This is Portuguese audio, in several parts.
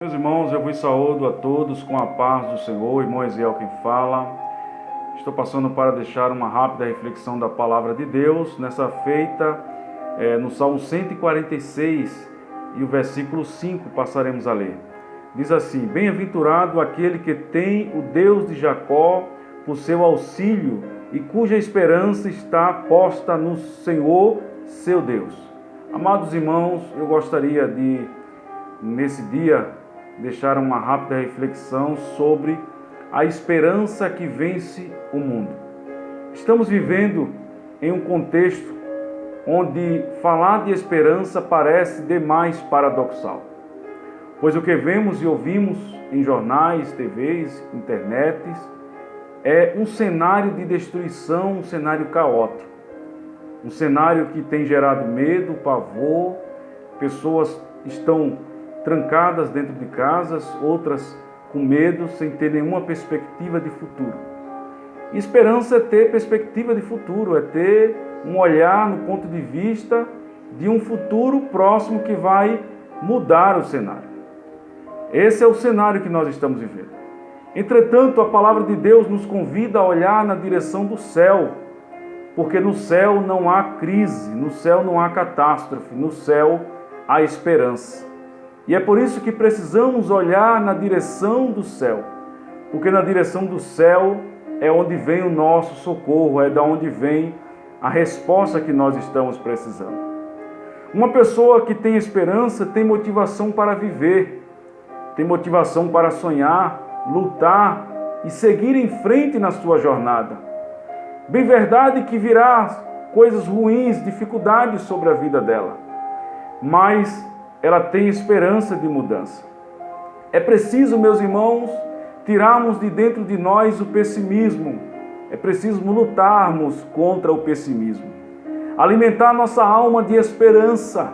Meus irmãos, eu vos saúdo a todos com a paz do Senhor. Irmão Eziel quem fala. Estou passando para deixar uma rápida reflexão da palavra de Deus, nessa feita no Salmo 146 e o versículo 5 passaremos a ler. Diz assim: Bem-aventurado aquele que tem o Deus de Jacó por seu auxílio e cuja esperança está posta no Senhor, seu Deus. Amados irmãos, eu gostaria de, nesse dia, deixar uma rápida reflexão sobre a esperança que vence o mundo. Estamos vivendo em um contexto onde falar de esperança parece demais paradoxal, pois o que vemos e ouvimos em jornais, TVs, internets, é um cenário de destruição, um cenário caótico, um cenário que tem gerado medo, pavor, pessoas estão trancadas dentro de casas, outras com medo, sem ter nenhuma perspectiva de futuro. E esperança é ter perspectiva de futuro, é ter um olhar no ponto de vista de um futuro próximo que vai mudar o cenário. Esse é o cenário que nós estamos vivendo. Entretanto, a palavra de Deus nos convida a olhar na direção do céu, porque no céu não há crise, no céu não há catástrofe, no céu há esperança. E é por isso que precisamos olhar na direção do céu, porque na direção do céu é onde vem o nosso socorro, é da onde vem a resposta que nós estamos precisando. Uma pessoa que tem esperança tem motivação para viver, tem motivação para sonhar, lutar e seguir em frente na sua jornada. Bem verdade que virá coisas ruins, dificuldades sobre a vida dela, mas ela tem esperança de mudança. É preciso, meus irmãos, tirarmos de dentro de nós o pessimismo. É preciso lutarmos contra o pessimismo. Alimentar nossa alma de esperança,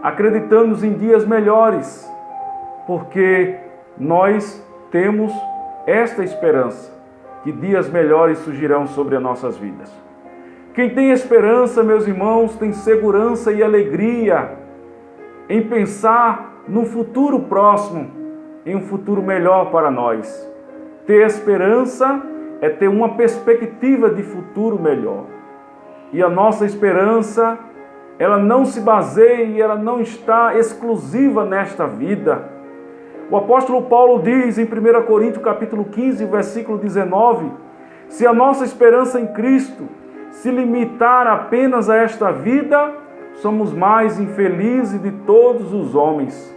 acreditando em dias melhores, porque nós temos esta esperança, que dias melhores surgirão sobre as nossas vidas. Quem tem esperança, meus irmãos, tem segurança e alegria em pensar no futuro próximo, em um futuro melhor para nós. Ter esperança é ter uma perspectiva de futuro melhor. E a nossa esperança, ela não se baseia e ela não está exclusiva nesta vida. O apóstolo Paulo diz em 1 Coríntios capítulo 15, versículo 19, se a nossa esperança em Cristo se limitar apenas a esta vida, somos mais infelizes de todos os homens.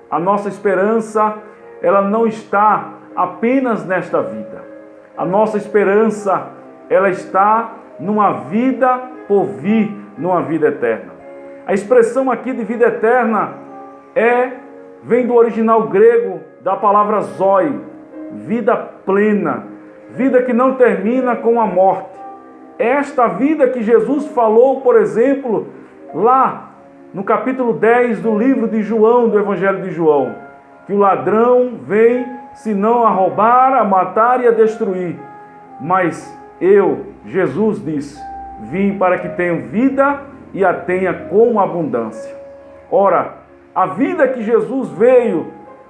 A nossa esperança, ela não está apenas nesta vida. A nossa esperança, ela está numa vida por vir, numa vida eterna. A expressão aqui de vida eterna vem do original grego da palavra zoe, vida plena, vida que não termina com a morte. Esta vida que Jesus falou, por exemplo, lá no capítulo 10 do livro de João, do Evangelho de João, que o ladrão vem senão a roubar, a matar e a destruir. Mas eu, Jesus disse, vim para que tenham vida e a tenha com abundância. Ora, a vida que Jesus veio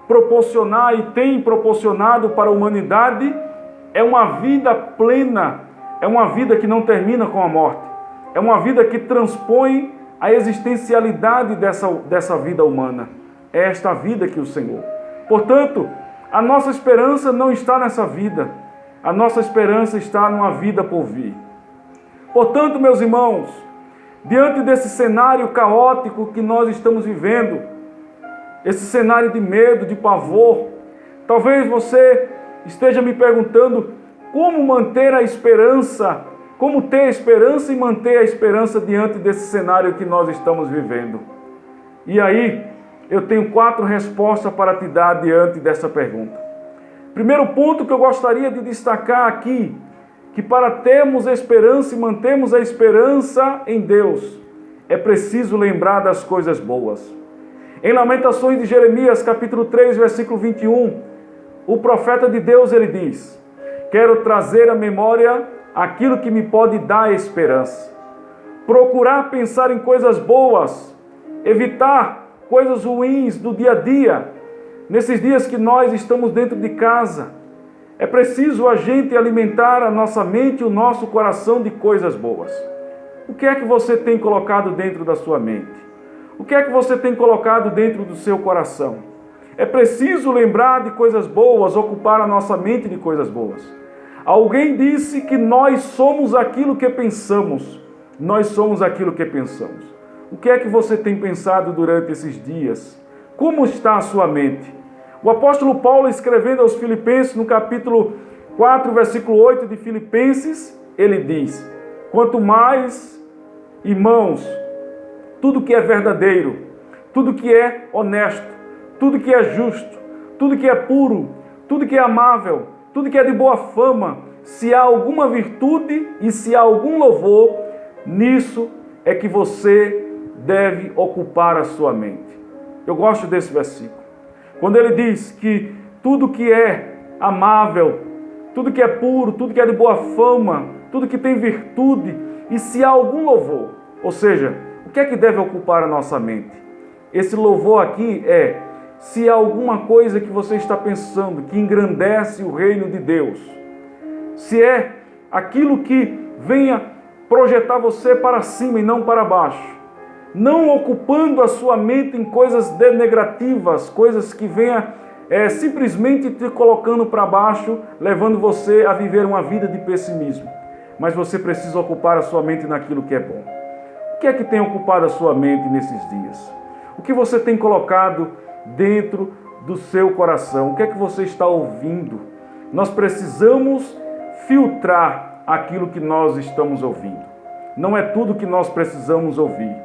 proporcionar e tem proporcionado para a humanidade é uma vida plena, é uma vida que não termina com a morte, é uma vida que transpõe a existencialidade dessa vida humana. É esta vida que o Senhor. Portanto, a nossa esperança não está nessa vida. A nossa esperança está numa vida por vir. Portanto, meus irmãos, diante desse cenário caótico que nós estamos vivendo, esse cenário de medo, de pavor, talvez você esteja me perguntando como manter a esperança, como ter esperança e manter a esperança diante desse cenário que nós estamos vivendo. E aí, eu tenho 4 respostas para te dar diante dessa pergunta. Primeiro ponto que eu gostaria de destacar aqui, que para termos esperança e mantermos a esperança em Deus, é preciso lembrar das coisas boas. Em Lamentações de Jeremias, capítulo 3, versículo 21, o profeta de Deus, ele diz: quero trazer à memória aquilo que me pode dar esperança. Procurar pensar em coisas boas, evitar coisas ruins do dia a dia, nesses dias que nós estamos dentro de casa, é preciso a gente alimentar a nossa mente e o nosso coração de coisas boas. O que é que você tem colocado dentro da sua mente? O que é que você tem colocado dentro do seu coração? É preciso lembrar de coisas boas, ocupar a nossa mente de coisas boas. Alguém disse que nós somos aquilo que pensamos. Nós somos aquilo que pensamos. O que é que você tem pensado durante esses dias? Como está a sua mente? O apóstolo Paulo, escrevendo aos Filipenses, no capítulo 4, versículo 8 de Filipenses, ele diz: quanto mais, irmãos, tudo que é verdadeiro, tudo que é honesto, tudo que é justo, tudo que é puro, tudo que é amável, tudo que é de boa fama, se há alguma virtude e se há algum louvor, nisso é que você deve ocupar a sua mente. Eu gosto desse versículo. Quando ele diz que tudo que é amável, tudo que é puro, tudo que é de boa fama, tudo que tem virtude, e se há algum louvor, ou seja, o que é que deve ocupar a nossa mente? Esse louvor aqui é, se há alguma coisa que você está pensando que engrandece o reino de Deus, se é aquilo que venha projetar você para cima e não para baixo, não ocupando a sua mente em coisas denegativas, coisas que venham simplesmente te colocando para baixo, levando você a viver uma vida de pessimismo. Mas você precisa ocupar a sua mente naquilo que é bom. O que é que tem ocupado a sua mente nesses dias? O que você tem colocado dentro do seu coração? O que é que você está ouvindo? Nós precisamos filtrar aquilo que nós estamos ouvindo. Não é tudo que nós precisamos ouvir.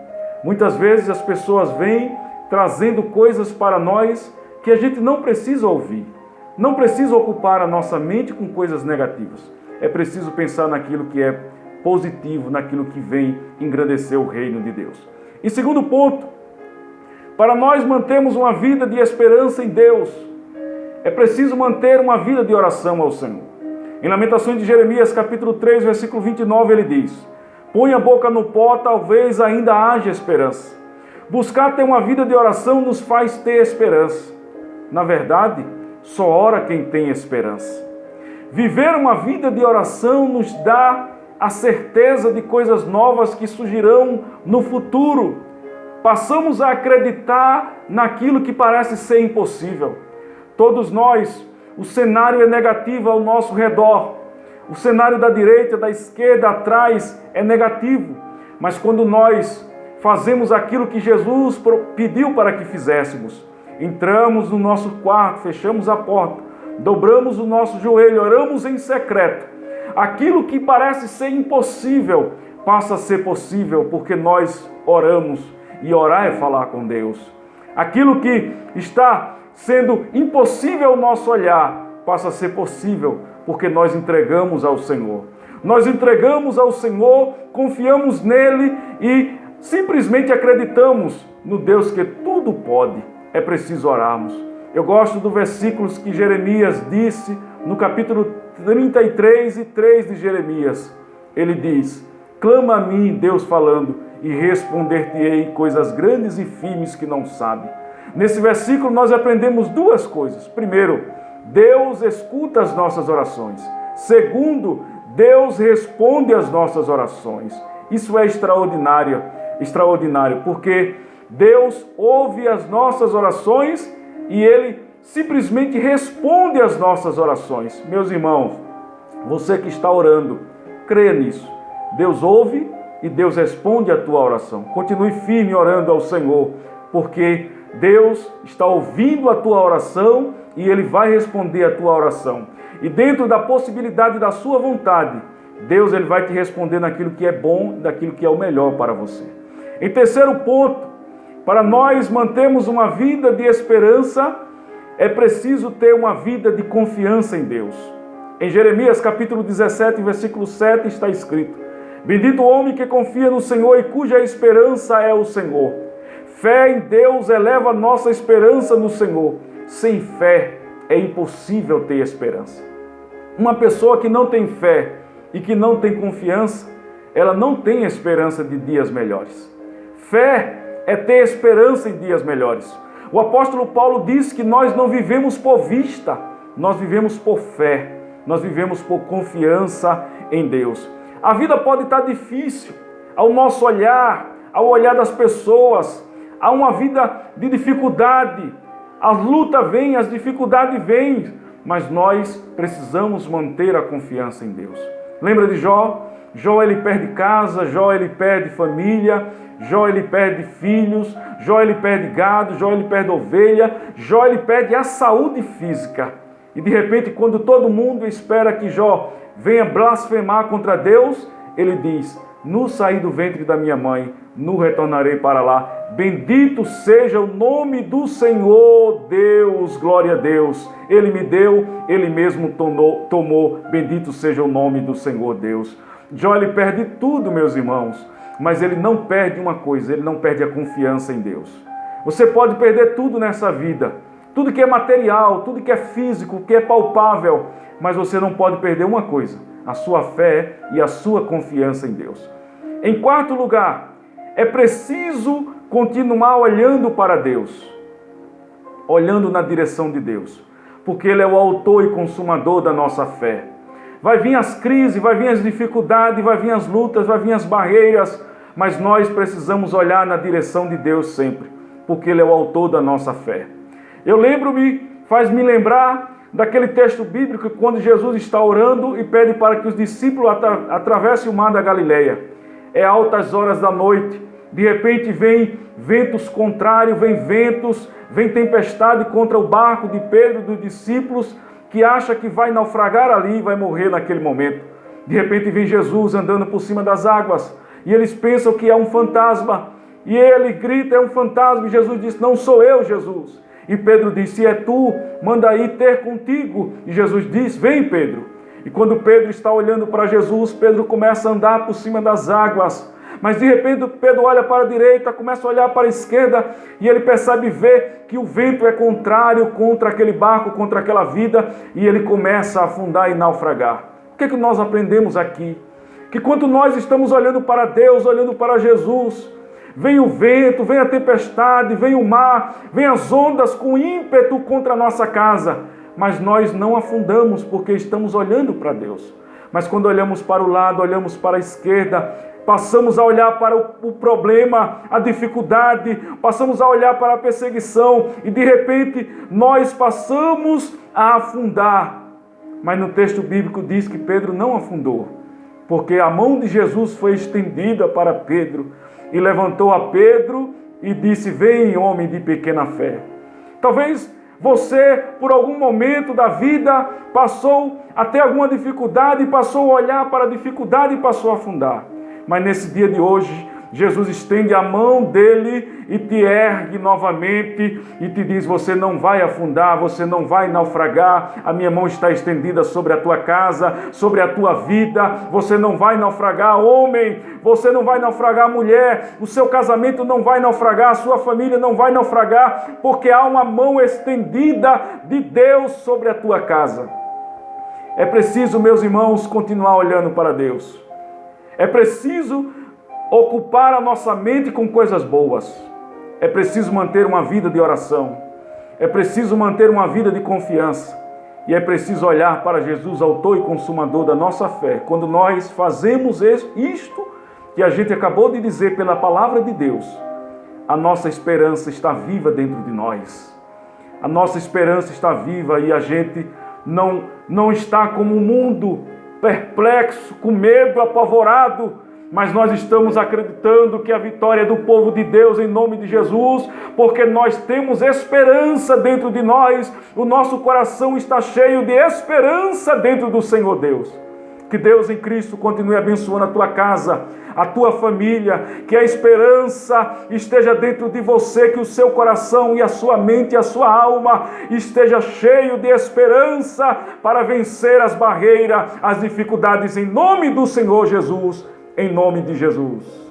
Muitas vezes as pessoas vêm trazendo coisas para nós que a gente não precisa ouvir. Não precisa ocupar a nossa mente com coisas negativas. É preciso pensar naquilo que é positivo, naquilo que vem engrandecer o reino de Deus. E segundo ponto, para nós mantermos uma vida de esperança em Deus, é preciso manter uma vida de oração ao Senhor. Em Lamentações de Jeremias, capítulo 3, versículo 29, ele diz: põe a boca no pó, talvez ainda haja esperança. Buscar ter uma vida de oração nos faz ter esperança. Na verdade, só ora quem tem esperança. Viver uma vida de oração nos dá a certeza de coisas novas que surgirão no futuro. Passamos a acreditar naquilo que parece ser impossível. Todos nós, o cenário é negativo ao nosso redor. O cenário da direita, da esquerda, atrás é negativo. Mas quando nós fazemos aquilo que Jesus pediu para que fizéssemos, entramos no nosso quarto, fechamos a porta, dobramos o nosso joelho, oramos em secreto, aquilo que parece ser impossível passa a ser possível porque nós oramos, e orar é falar com Deus. Aquilo que está sendo impossível ao nosso olhar passa a ser possível porque nós entregamos ao Senhor. Nós entregamos ao Senhor, confiamos nele e simplesmente acreditamos no Deus que tudo pode. É preciso orarmos. Eu gosto do versículo que Jeremias disse no capítulo 33 e 3 de Jeremias. Ele diz: clama a mim, Deus falando, e responder-te-ei coisas grandes e firmes que não sabe. Nesse versículo nós aprendemos duas coisas. Primeiro, Deus escuta as nossas orações. Segundo, Deus responde às nossas orações. Isso é extraordinário, porque Deus ouve as nossas orações e Ele simplesmente responde às nossas orações. Meus irmãos, você que está orando, creia nisso. Deus ouve e Deus responde a tua oração. Continue firme orando ao Senhor, porque Deus está ouvindo a tua oração e Ele vai responder a tua oração. E dentro da possibilidade da sua vontade, Deus ele vai te responder naquilo que é bom, daquilo que é o melhor para você. Em terceiro ponto, para nós mantermos uma vida de esperança, é preciso ter uma vida de confiança em Deus. Em Jeremias capítulo 17, versículo 7 está escrito: bendito o homem que confia no Senhor e cuja esperança é o Senhor. Fé em Deus eleva a nossa esperança no Senhor. Sem fé é impossível ter esperança. Uma pessoa que não tem fé e que não tem confiança, ela não tem esperança de dias melhores. Fé é ter esperança em dias melhores. O apóstolo Paulo diz que nós não vivemos por vista, nós vivemos por fé, nós vivemos por confiança em Deus. A vida pode estar difícil ao nosso olhar, ao olhar das pessoas, há uma vida de dificuldade, a luta vem, as dificuldades vêm, mas nós precisamos manter a confiança em Deus. Lembra de Jó? Jó ele perde casa, Jó ele perde família, Jó ele perde filhos, Jó ele perde gado, Jó ele perde ovelha, Jó ele perde a saúde física. E de repente, quando todo mundo espera que Jó venha blasfemar contra Deus, ele diz: "No saí do ventre da minha mãe, no retornarei para lá. Bendito seja o nome do Senhor Deus, glória a Deus. Ele me deu, Ele mesmo tomou. Bendito seja o nome do Senhor Deus." Jó ele perde tudo, meus irmãos, mas ele não perde uma coisa, ele não perde a confiança em Deus. Você pode perder tudo nessa vida, tudo que é material, tudo que é físico, que é palpável, mas você não pode perder uma coisa: a sua fé e a sua confiança em Deus. Em quarto lugar, é preciso continuar olhando para Deus, olhando na direção de Deus, porque Ele é o autor e consumador da nossa fé. Vai vir as crises, vai vir as dificuldades, vai vir as lutas, vai vir as barreiras, mas nós precisamos olhar na direção de Deus sempre, porque Ele é o autor da nossa fé. Eu faz-me lembrar daquele texto bíblico quando Jesus está orando e pede para que os discípulos atravessem o mar da Galileia. É altas horas da noite, de repente vem ventos contrários, vem tempestade contra o barco de Pedro e dos discípulos, que acha que vai naufragar ali e vai morrer naquele momento. De repente vem Jesus andando por cima das águas, e eles pensam que é um fantasma, e ele grita: "É um fantasma", e Jesus diz: "Não sou eu, Jesus." E Pedro diz: "Se é tu, manda aí ter contigo." E Jesus diz: "Vem, Pedro." E quando Pedro está olhando para Jesus, Pedro começa a andar por cima das águas. Mas de repente Pedro olha para a direita, começa a olhar para a esquerda, e ele percebe ver que o vento é contrário contra aquele barco, contra aquela vida, e ele começa a afundar e naufragar. O que é que nós aprendemos aqui? Que quando nós estamos olhando para Deus, olhando para Jesus, vem o vento, vem a tempestade, vem o mar, vem as ondas com ímpeto contra a nossa casa, mas nós não afundamos porque estamos olhando para Deus. Mas quando olhamos para o lado, olhamos para a esquerda, passamos a olhar para o problema, a dificuldade, passamos a olhar para a perseguição, e de repente nós passamos a afundar. Mas no texto bíblico diz que Pedro não afundou, porque a mão de Jesus foi estendida para Pedro, e levantou a Pedro e disse: "Vem, homem de pequena fé." Talvez você, por algum momento da vida, passou a ter alguma dificuldade, passou a olhar para a dificuldade e passou a afundar. Mas nesse dia de hoje, Jesus estende a mão dele e te ergue novamente e te diz: "Você não vai afundar, você não vai naufragar. A minha mão está estendida sobre a tua casa, sobre a tua vida. Você não vai naufragar, homem. Você não vai naufragar, mulher. O seu casamento não vai naufragar, a sua família não vai naufragar, porque há uma mão estendida de Deus sobre a tua casa." É preciso, meus irmãos, continuar olhando para Deus. É preciso ocupar a nossa mente com coisas boas. É preciso manter uma vida de oração. É preciso manter uma vida de confiança. E é preciso olhar para Jesus, autor e consumador da nossa fé. Quando nós fazemos isto que a gente acabou de dizer pela palavra de Deus, a nossa esperança está viva dentro de nós. A nossa esperança está viva e a gente não está como o mundo, perplexo, com medo, apavorado, mas nós estamos acreditando que a vitória é do povo de Deus em nome de Jesus, porque nós temos esperança dentro de nós, o nosso coração está cheio de esperança dentro do Senhor Deus. Que Deus em Cristo continue abençoando a tua casa, a tua família, que a esperança esteja dentro de você, que o seu coração e a sua mente e a sua alma esteja cheio de esperança para vencer as barreiras, as dificuldades em nome do Senhor Jesus, em nome de Jesus.